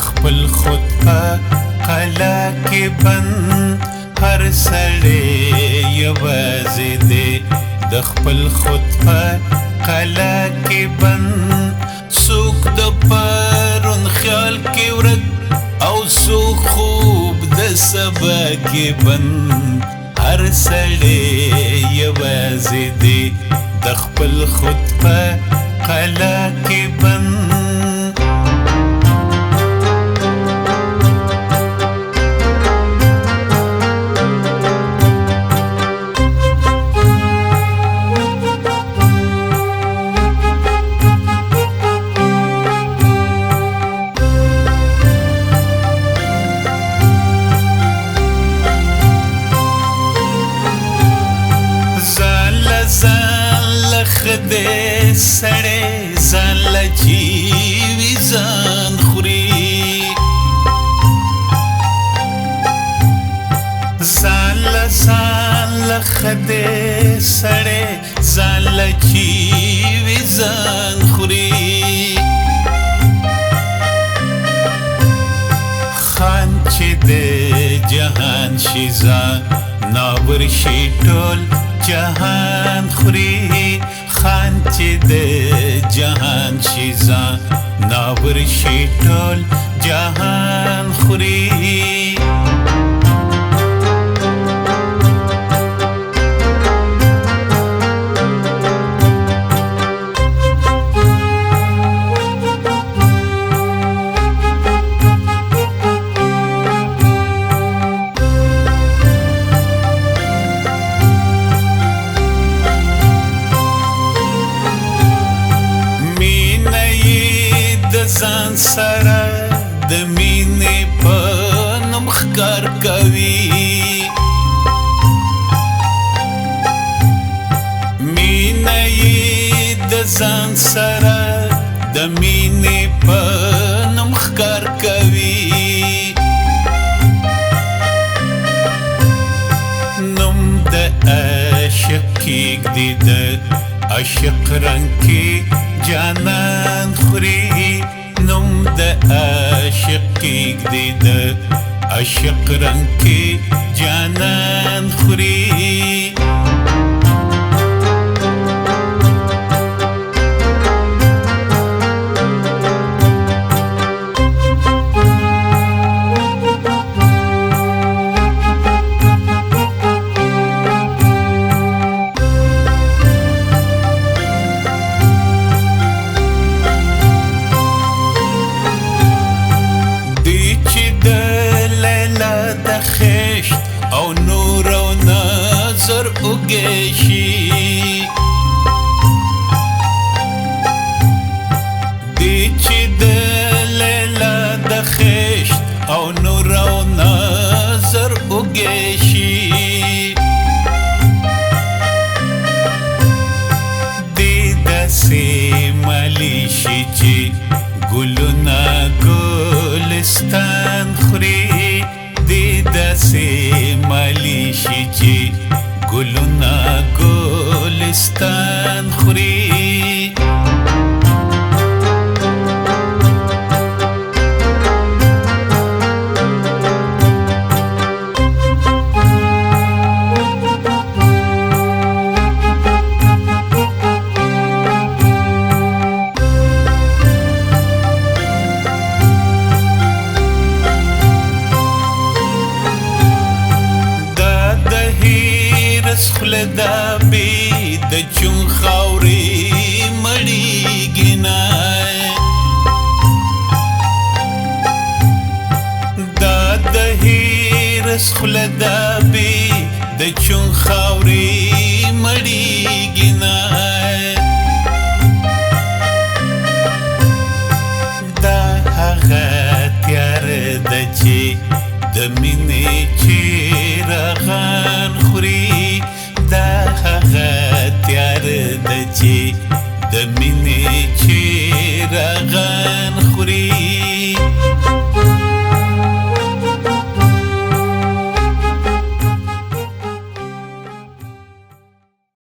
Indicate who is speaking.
Speaker 1: خپل خود په قلا کې بند هر سړی یوازې دی د خپل خود په قلا کې بند څوک د پرون خیال کې ورک او څوک خوب د سبا کې بند هر سړی یوازې دی د خپل خود په قلا کې بند خدای سړی ځان له جیوي ځان خوري ځان له خدای سړی ځان له جیوي ځان خوري خان چې د جهان شي ځان ناور شي ټول جهان خوري خان چې د جهان شي ځان ناور شي ټول جهان خوري ځان سره د مینې په نوم ښکار کوي مینه یې د ځان سره د مینې په نوم ښکار کوي نوم د عاشق کېږدي د عاشق رنګ کې جانان خوري نوم د عاشق کېږدي د عاشق رنګ کې جانان خوري او نور او نظر اوږشي دی چې د لیلا د خشت او نور او نظر اوږشي دی داسې مالی شي چې ګلونه ګلستان خوري دی داسې مالی شي چې ګلونه ګلستان خوري خوله دا بې د چون خاورې مړېږي نه دا د هیرس خوله دا بې د چون خاورې مړېږي نه دا هغه تیاره ده چې د مینې